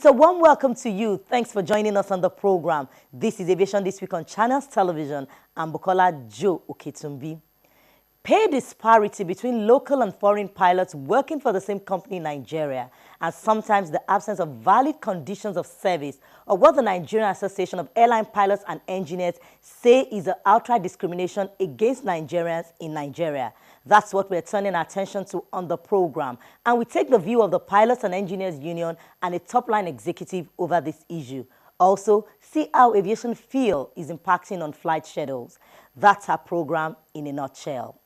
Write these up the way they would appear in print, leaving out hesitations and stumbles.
It's a warm welcome to you. Thanks for joining us on the program. This is Aviation This Week on Channels Television. I'm Bukola Joe Oketumbi. Pay disparity between local and foreign pilots working for the same company in Nigeria, and sometimes the absence of valid conditions of service, or what the Nigerian Association of Airline Pilots and Engineers say is an outright discrimination against Nigerians in Nigeria. That's what we're turning our attention to on the program. And we take the view of the Pilots and Engineers Union and a top-line executive over this issue. Also, see how aviation fuel is impacting on flight schedules. That's our program in a nutshell.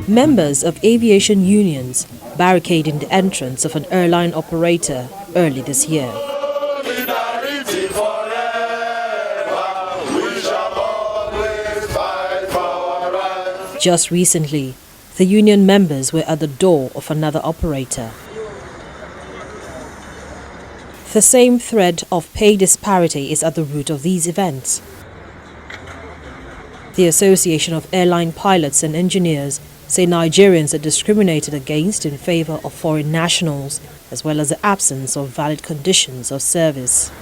Members of aviation unions barricading the entrance of an airline operator early this year. Just recently, the union members were at the door of another operator. The same thread of pay disparity is at the root of these events. The Association of Airline Pilots and Engineers say Nigerians are discriminated against in favor of foreign nationals, as well as the absence of valid conditions of service.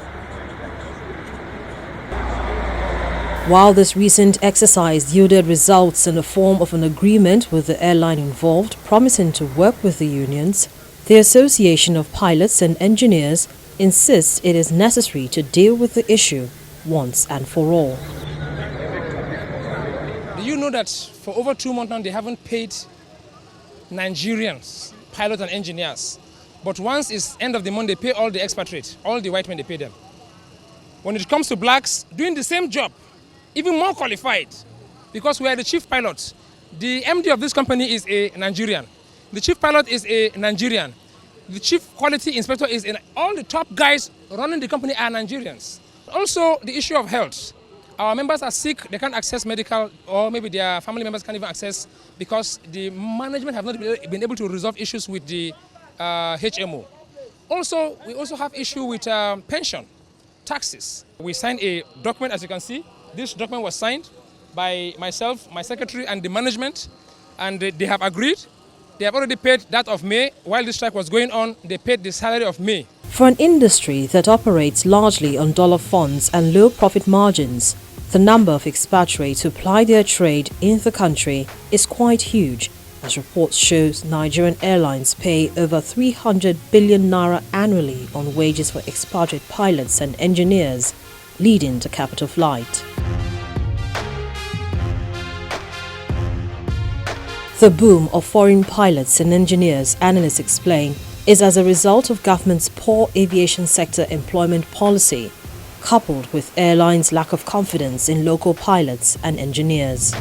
While this recent exercise yielded results in the form of an agreement with the airline involved promising to work with the unions, the Association of Pilots and Engineers insists it is necessary to deal with the issue once and for all. Do you know that for over 2 months now they haven't paid Nigerians, pilots and engineers? But once it's end of the month, they pay all the expatriates, all the white men, they pay them. When it comes to blacks, doing the same job, even more qualified, because we are the chief pilots. The MD of this company is a Nigerian. The chief pilot is a Nigerian. The chief quality inspector is all the top guys running the company are Nigerians. Also, the issue of health. Our members are sick, they can't access medical, or maybe their family members can't even access because the management have not been able to resolve issues with the HMO. Also, we also have issue with pension, taxes. We signed a document, as you can see. This document was signed by myself, my secretary, and the management, and they have agreed. They have already paid that of May. While this strike was going on, they paid the salary of May. For an industry that operates largely on dollar funds and low profit margins, the number of expatriates who ply their trade in the country is quite huge, as reports show Nigerian airlines pay over 300 billion naira annually on wages for expatriate pilots and engineers, leading to capital flight. The boom of foreign pilots and engineers, analysts explain, is as a result of government's poor aviation sector employment policy, coupled with airlines' lack of confidence in local pilots and engineers.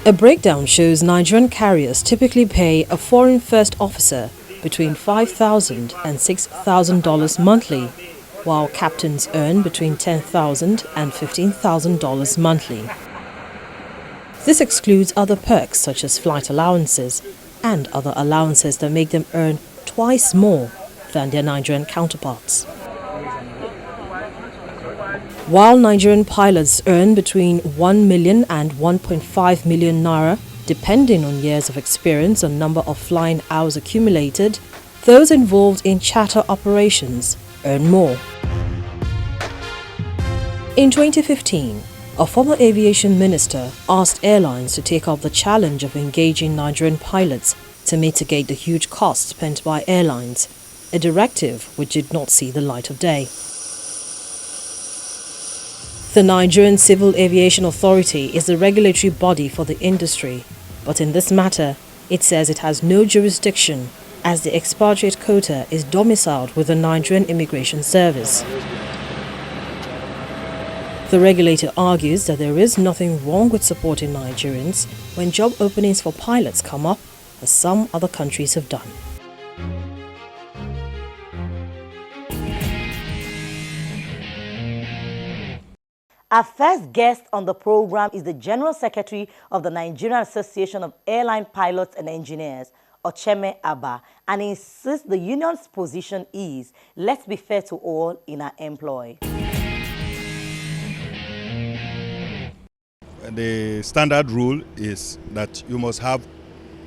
A breakdown shows Nigerian carriers typically pay a foreign first officer between $5,000 and $6,000 monthly, while captains earn between $10,000 and $15,000 monthly. This excludes other perks such as flight allowances and other allowances that make them earn twice more than their Nigerian counterparts. While Nigerian pilots earn between 1 million and 1.5 million naira, depending on years of experience and number of flying hours accumulated, those involved in charter operations earn more. In 2015, a former aviation minister asked airlines to take up the challenge of engaging Nigerian pilots to mitigate the huge costs spent by airlines, a directive which did not see the light of day. The Nigerian Civil Aviation Authority is the regulatory body for the industry, but in this matter, it says it has no jurisdiction as the expatriate quota is domiciled with the Nigerian Immigration Service. The regulator argues that there is nothing wrong with supporting Nigerians when job openings for pilots come up, as some other countries have done. Our first guest on the program is the General Secretary of the Nigerian Association of Airline Pilots and Engineers, Ocheme Abba, and he insists the union's position is, let's be fair to all in our employ. the standard rule is that you must have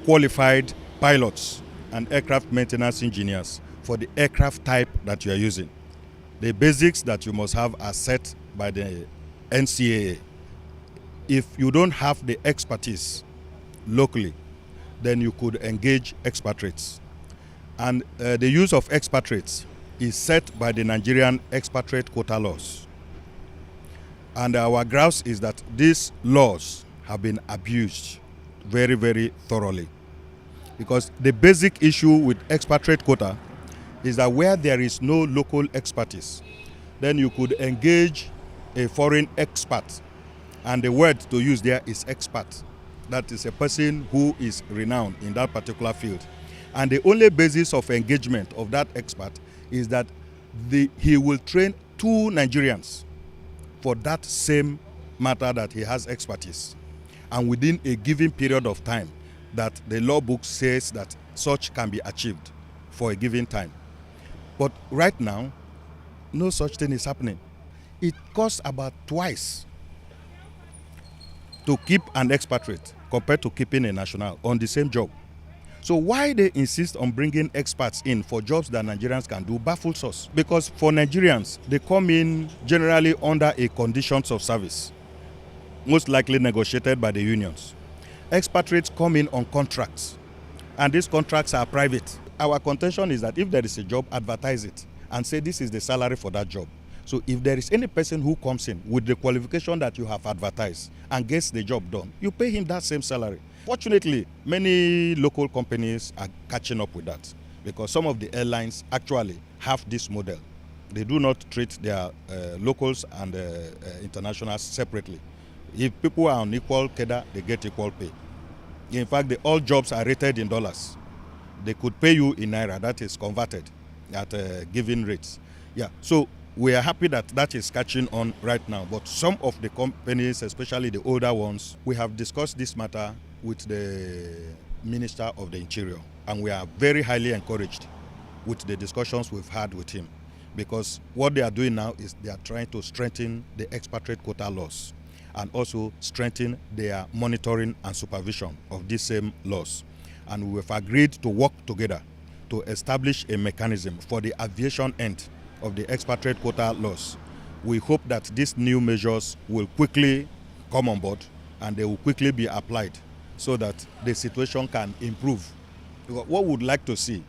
qualified pilots and aircraft maintenance engineers for the aircraft type that you are using. The basics that you must have are set by the NCAA. If you don't have the expertise locally, then you could engage expatriates. And the use of expatriates is set by the Nigerian expatriate quota laws. And our grouse is that these laws have been abused very, very thoroughly. Because the basic issue with expatriate quota is that where there is no local expertise, then you could engage a foreign expert. And the word to use there is expert. That is a person who is renowned in that particular field. And the only basis of engagement of that expert is that he will train 2 Nigerians for that same matter that he has expertise. And within a given period of time that the law book says that such can be achieved for a given time. But right now, no such thing is happening. It costs about twice to keep an expatriate compared to keeping a national on the same job. So why they insist on bringing experts in for jobs that Nigerians can do baffles us. Because for Nigerians, they come in generally under a conditions of service, most likely negotiated by the unions. Expatriates come in on contracts, and these contracts are private. Our contention is that if there is a job, advertise it and say this is the salary for that job. So if there is any person who comes in with the qualification that you have advertised and gets the job done, you pay him that same salary. Fortunately, many local companies are catching up with that because some of the airlines actually have this model. They do not treat their locals and internationals separately. If people are on equal cadre, they get equal pay. In fact, all jobs are rated in dollars. They could pay you in naira, that is converted at given rates. Yeah, so we are happy that that is catching on right now. But some of the companies, especially the older ones, we have discussed this matter with the Minister of the Interior, and we are very highly encouraged with the discussions we've had with him, because what they are doing now is they are trying to strengthen the expatriate quota laws and also strengthen their monitoring and supervision of these same laws. And we've agreed to work together to establish a mechanism for the aviation end of the expatriate quota laws. We hope that these new measures will quickly come on board and they will quickly be applied so that the situation can improve. What we would like to see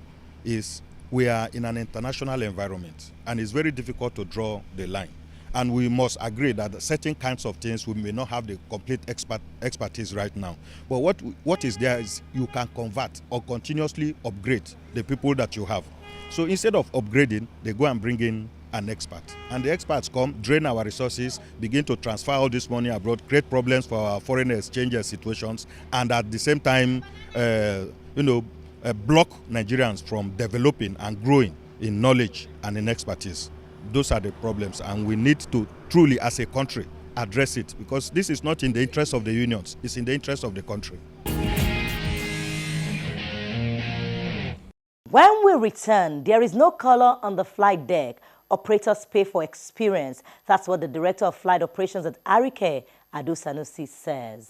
is we are in an international environment and it's very difficult to draw the line. And we must agree that certain kinds of things we may not have the complete expertise right now. But what is there is you can convert or continuously upgrade the people that you have. So instead of upgrading, they go and bring in an expert. And the experts come, drain our resources, begin to transfer all this money abroad, create problems for our foreign exchange situations, and at the same time, block Nigerians from developing and growing in knowledge and in expertise. Those are the problems, and we need to truly, as a country, address it, because this is not in the interest of the unions, it's in the interest of the country. When we return, there is no color on the flight deck. Operators pay for experience. That's what the Director of Flight Operations at Arike, Adu Sanusi, says.